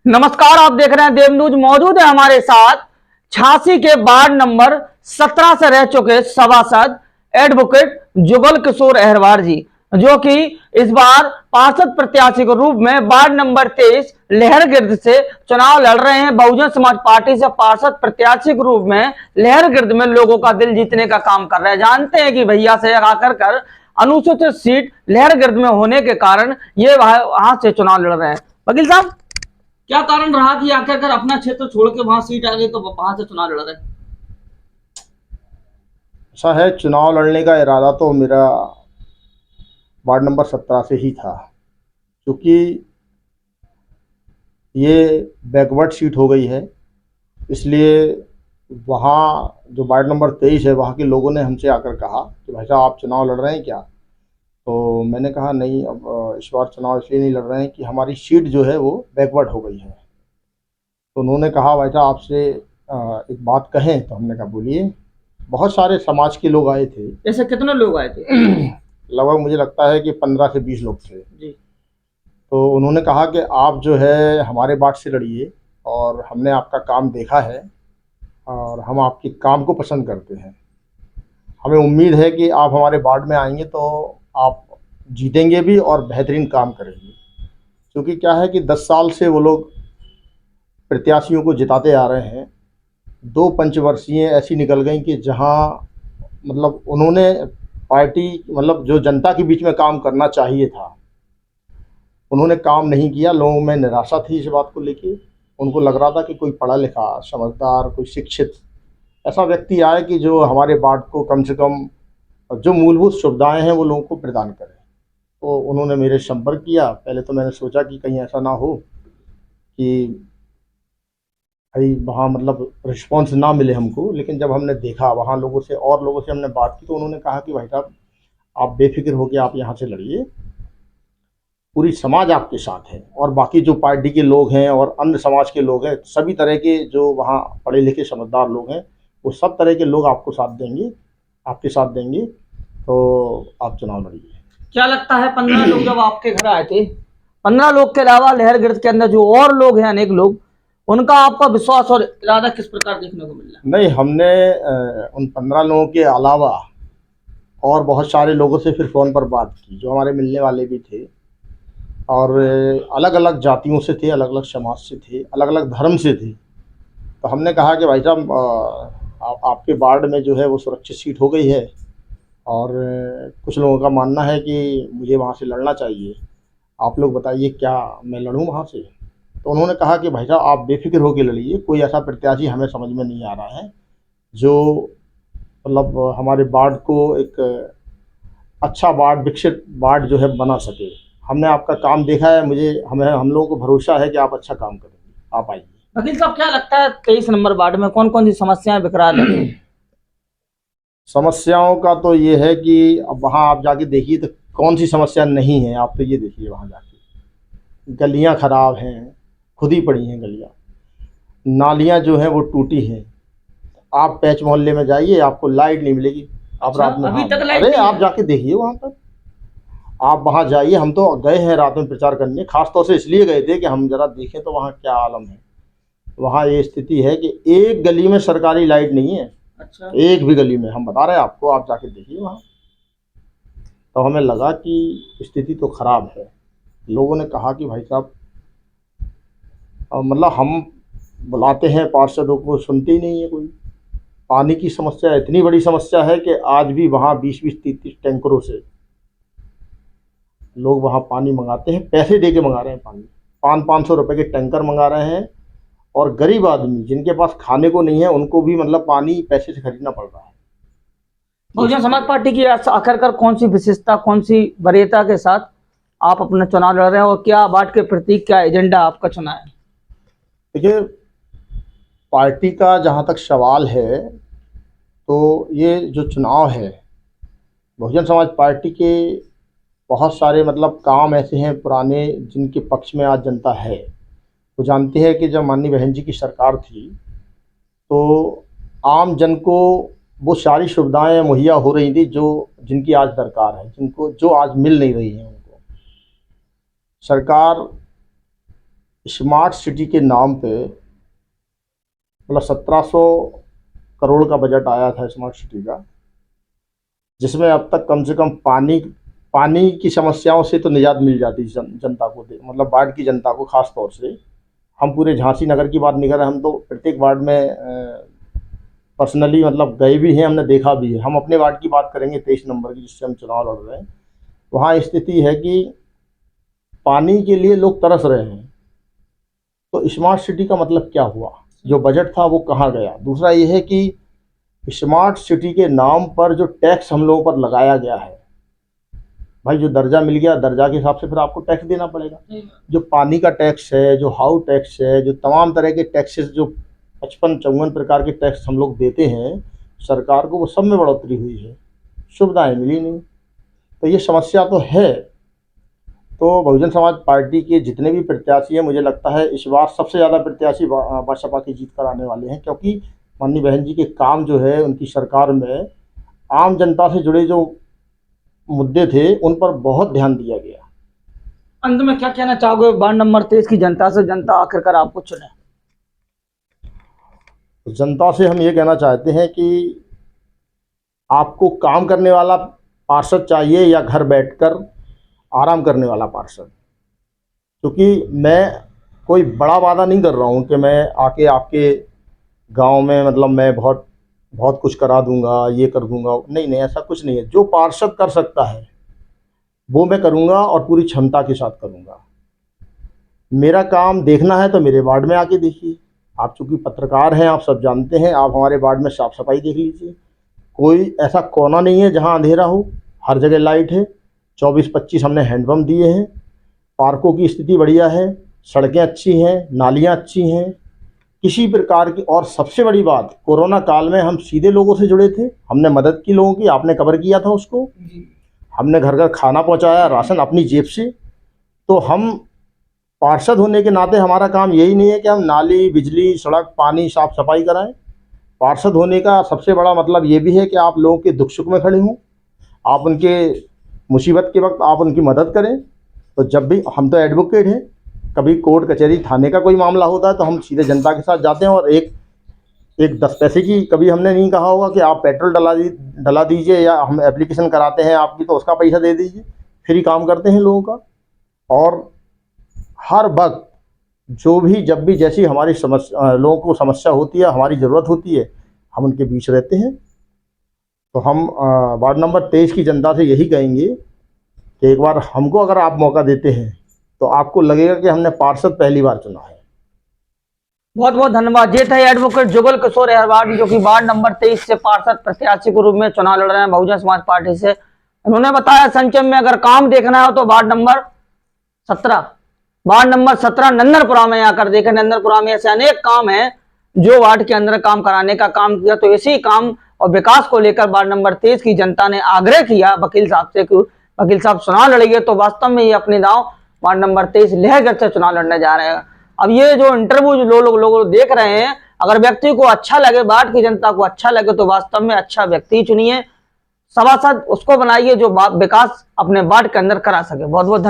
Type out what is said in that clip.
नमस्कार, आप देख रहे हैं देव न्यूज। मौजूद है हमारे साथ झांसी के वार्ड नंबर 17 से रह चुके सभासद एडवोकेट जुगल किशोर अहरवार जी, जो कि इस बार पार्षद प्रत्याशी के रूप में वार्ड नंबर 23 लहरगिर्द से चुनाव लड़ रहे हैं। बहुजन समाज पार्टी से पार्षद प्रत्याशी के रूप में लहरगिर्द में लोगों का दिल जीतने का काम कर रहे हैं। जानते हैं कि भैया से आकर कर अनुसूचित सीट लहरगिर्द में होने के कारण ये वहां से चुनाव लड़ रहे हैं। वकील साहब, क्या कारण रहा कि आखिरकार अपना क्षेत्र छोड़ के वहां सीट आ गई तो वहां से चुनाव लड़ रहे? ऐसा है, चुनाव लड़ने का इरादा तो मेरा वार्ड नंबर 17 से ही था, क्योंकि ये बैकवर्ड सीट हो गई है। इसलिए वहाँ जो वार्ड नंबर 23 है, वहाँ के लोगों ने हमसे आकर कहा कि भाई साहब आप चुनाव लड़ रहे हैं क्या। तो मैंने कहा नहीं, अब इस बार चुनाव इसलिए नहीं लड़ रहे हैं कि हमारी सीट जो है वो बैकवर्ड हो गई है। तो उन्होंने कहा भाई साहब आपसे एक बात कहें। तो हमने कहा बोलिए। बहुत सारे समाज के लोग आए थे। ऐसे कितने लोग आए थे? लगभग मुझे लगता है कि 15 से 20 लोग थे जी। तो उन्होंने कहा कि आप जो है हमारे वार्ड से लड़िए, और हमने आपका काम देखा है और हम आपके काम को पसंद करते हैं। हमें उम्मीद है कि आप हमारे वार्ड में आएंगे तो आप जीतेंगे भी और बेहतरीन काम करेंगे। क्योंकि क्या है कि 10 साल से वो लोग प्रत्याशियों को जिताते आ रहे हैं। 2 पंचवर्षीय ऐसी निकल गई कि जहां मतलब उन्होंने पार्टी मतलब जो जनता के बीच में काम करना चाहिए था, उन्होंने काम नहीं किया। लोगों में निराशा थी इस बात को लेके। उनको लग रहा था कि कोई पढ़ा लिखा, समझदार, कोई शिक्षित ऐसा व्यक्ति आए कि जो हमारे वार्ड को कम से कम जो मूलभूत सुविधाएं हैं वो लोगों को प्रदान करे। तो उन्होंने मेरे संपर्क किया। पहले तो मैंने सोचा कि कहीं ऐसा ना हो कि भाई वहाँ मतलब रिस्पॉन्स ना मिले हमको, लेकिन जब हमने देखा वहाँ लोगों से और लोगों से हमने बात की तो उन्होंने कहा कि भाई साहब आप बेफिक्र होकर आप यहाँ से लड़िए, पूरी समाज आपके साथ है। और बाकी जो पार्टी के लोग हैं और अन्य समाज के लोग हैं, सभी तरह के जो वहाँ पढ़े लिखे समझदार लोग हैं, वो सब तरह के लोग आपको साथ देंगे, आपके साथ देंगे। तो आप चुनाव लड़िए। क्या लगता है 15 लोग जब आपके घर आए थे, 15 लोग के अलावा लहरगिर्द के अंदर जो और लोग हैं, अनेक लोग, उनका आपका विश्वास और इरादा किस प्रकार देखने को मिल रहा है? नहीं, हमने उन 15 लोगों के अलावा और बहुत सारे लोगों से फिर फ़ोन पर बात की, जो हमारे मिलने वाले भी थे और अलग अलग जातियों से थे, अलग अलग समाज से थे, अलग अलग धर्म से थे। तो हमने कहा कि भाई साहब आपके वार्ड में जो है वो सुरक्षित सीट हो गई है, और कुछ लोगों का मानना है कि मुझे वहाँ से लड़ना चाहिए। आप लोग बताइए क्या मैं लड़ूँ वहाँ से। तो उन्होंने कहा कि भाई साहब आप बेफिक्र होकर लड़िए, कोई ऐसा प्रत्याशी हमें समझ में नहीं आ रहा है जो मतलब हमारे वार्ड को एक अच्छा वार्ड, विकसित वार्ड जो है बना सके। हमने आपका काम देखा है, हम लोगों को भरोसा है कि आप अच्छा काम करेंगे, आप आइए। वकील साहब, क्या लगता है 23 नंबर वार्ड में कौन कौन सी समस्याएं विकराल है? समस्याओं का तो ये है कि अब वहाँ आप जाके देखिए तो कौन सी समस्या नहीं है। आप तो ये देखिए वहाँ जाके गलियाँ खराब हैं, खुदी पड़ी हैं गलियाँ, नालियाँ जो हैं वो टूटी हैं। आप पैच मोहल्ले में जाइए, आपको लाइट नहीं मिलेगी। आप अच्छा, रात में, अभी हाँ, तक लाइट अरे नहीं आप है? जाके देखिए वहाँ पर, आप वहाँ जाइए। हम तो गए हैं रात में प्रचार करने, खास तौर से इसलिए गए थे कि हम जरा देखें तो वहाँ क्या आलम है। वहाँ ये स्थिति है कि एक गली में सरकारी लाइट नहीं है। अच्छा। एक भी गली में, हम बता रहे हैं आपको, आप जाके देखिए वहाँ। तो हमें लगा कि स्थिति तो खराब है। लोगों ने कहा कि भाई साहब मतलब हम बुलाते हैं पार्षदों को, सुनते ही नहीं है कोई। पानी की समस्या इतनी बड़ी समस्या है कि आज भी वहाँ 20-20, 30-30 टैंकरों से लोग वहाँ पानी मंगाते हैं, पैसे दे के मंगा रहे हैं पानी। 500-500 रुपए के टैंकर मंगा रहे हैं। और गरीब आदमी जिनके पास खाने को नहीं है, उनको भी मतलब पानी पैसे से खरीदना पड़ रहा है। बहुजन समाज पार्टी की आखिरकार कौन सी विशेषता, कौन सी वरीयता के साथ आप अपना चुनाव लड़ रहे हैं, और क्या वार्ड के प्रतीक, क्या एजेंडा आपका चुना है? देखिए, पार्टी का जहाँ तक सवाल है तो ये जो चुनाव है, बहुजन समाज पार्टी के बहुत सारे मतलब काम ऐसे हैं पुराने जिनके पक्ष में आज जनता है। वो जानते हैं कि जब माननीय बहन जी की सरकार थी तो आम जन को वो सारी सुविधाएं मुहैया हो रही थी जो जिनकी आज दरकार है, जिनको जो आज मिल नहीं रही है उनको। सरकार स्मार्ट सिटी के नाम पे मतलब 1700 करोड़ का बजट आया था स्मार्ट सिटी का, जिसमें अब तक कम से कम पानी की समस्याओं से तो निजात मिल जाती जनता को, मतलब वार्ड की जनता को खास तौर से। हम पूरे झांसी नगर की बात नहीं कर रहे, हम तो प्रत्येक वार्ड में पर्सनली मतलब गए भी हैं, हमने देखा भी है। हम अपने वार्ड की बात करेंगे 23 नंबर की, जिससे हम चुनाव लड़ रहे हैं। वहाँ स्थिति है कि पानी के लिए लोग तरस रहे हैं। तो स्मार्ट सिटी का मतलब क्या हुआ, जो बजट था वो कहाँ गया। दूसरा ये है कि स्मार्ट सिटी के नाम पर जो टैक्स हम लोगों पर लगाया गया है, भाई जो दर्जा मिल गया, दर्जा के हिसाब से फिर आपको टैक्स देना पड़ेगा। जो पानी का टैक्स है, जो हाउस टैक्स है, जो तमाम तरह के टैक्सेस, जो 55-54 प्रकार के टैक्स हम लोग देते हैं सरकार को, वो सब में बढ़ोतरी हुई है, सुविधाएं मिली नहीं। तो ये समस्या तो है। तो बहुजन समाज पार्टी के जितने भी प्रत्याशी हैं, मुझे लगता है इस बार सबसे ज़्यादा प्रत्याशी बसपा की जीत कर आने वाले हैं, क्योंकि माननीय बहन जी के काम जो है उनकी सरकार में आम जनता से जुड़े जो मुद्दे थे उन पर बहुत ध्यान दिया गया। अंत में क्या कहना चाहोगे वार्ड नंबर 23 की जनता से, जनता आखिरकार आपको चुने? तो जनता से हम ये कहना चाहते हैं कि आपको काम करने वाला पार्षद चाहिए या घर बैठकर आराम करने वाला पार्षद। क्योंकि मैं कोई बड़ा वादा नहीं कर रहा हूँ कि मैं आके आपके गांव में मतलब मैं बहुत बहुत कुछ करा दूंगा, ये कर दूंगा। नहीं नहीं, ऐसा कुछ नहीं है। जो पार्षद कर सकता है वो मैं करूंगा और पूरी क्षमता के साथ करूंगा। मेरा काम देखना है तो मेरे वार्ड में आके देखिए। आप चूँकि पत्रकार हैं, आप सब जानते हैं, आप हमारे वार्ड में साफ़ सफाई देख लीजिए। कोई ऐसा कोना नहीं है जहाँ अंधेरा हो, हर जगह लाइट है। 24-25 हमने हैंडपम्प दिए हैं। पार्कों की स्थिति बढ़िया है, सड़कें अच्छी हैं, नालियाँ अच्छी हैं, किसी प्रकार की। और सबसे बड़ी बात, कोरोना काल में हम सीधे लोगों से जुड़े थे, हमने मदद की लोगों की, आपने कवर किया था उसको। हमने घर घर खाना पहुंचाया, राशन अपनी जेब से। तो हम पार्षद होने के नाते हमारा काम यही नहीं है कि हम नाली, बिजली, सड़क, पानी, साफ सफाई कराएं। पार्षद होने का सबसे बड़ा मतलब ये भी है कि आप लोगों के दुख सुख में खड़े हों, आप उनके मुसीबत के वक्त आप उनकी मदद करें। तो जब भी हम तो एडवोकेट हैं, कभी कोर्ट कचहरी थाने का कोई मामला होता है तो हम सीधे जनता के साथ जाते हैं। और एक 10 पैसे की कभी हमने नहीं कहा होगा कि आप पेट्रोल डला दीजिए या हम एप्लीकेशन कराते हैं आपकी तो उसका पैसा दे दीजिए। फ्री काम करते हैं लोगों का। और हर वक्त जो भी जब भी जैसी हमारी समस्या, लोगों को समस्या होती है, हमारी ज़रूरत होती है, हम उनके बीच रहते हैं। तो हम वार्ड नंबर 23 की जनता से यही कहेंगे कि एक बार हमको अगर आप मौका देते हैं तो आपको लगेगा कि हमने पार्षद पहली बार चुना है। बहुत बहुत धन्यवाद। ये थे एडवोकेट जुगल किशोर अहरवार, जो कि वार्ड नंबर 23 से पार्षद प्रत्याशी के रूप में चुनाव लड़ रहे हैं बहुजन समाज पार्टी से। उन्होंने बताया संक्षेप में, अगर काम देखना हो तो वार्ड नंबर 17 नंदनपुरा में आकर देखें। नंदनपुरा में ऐसे अनेक काम हैं जो वार्ड के अंदर काम कराने का काम किया। तो इसी काम और विकास को लेकर वार्ड नंबर 23 की जनता ने आग्रह किया वकील साहब से कि वकील साहब चुनाव लड़ेंगे। तो वास्तव में ये अपने गांव वार्ड नंबर 23 लहरगढ़ से चुनाव लड़ने जा रहे हैं। अब ये जो इंटरव्यू जो लोग देख रहे हैं, अगर व्यक्ति को अच्छा लगे, वार्ड की जनता को अच्छा लगे, तो वास्तव में अच्छा व्यक्ति चुनिए, सभासद उसको बनाइए जो विकास अपने वार्ड के अंदर करा सके। बहुत बहुत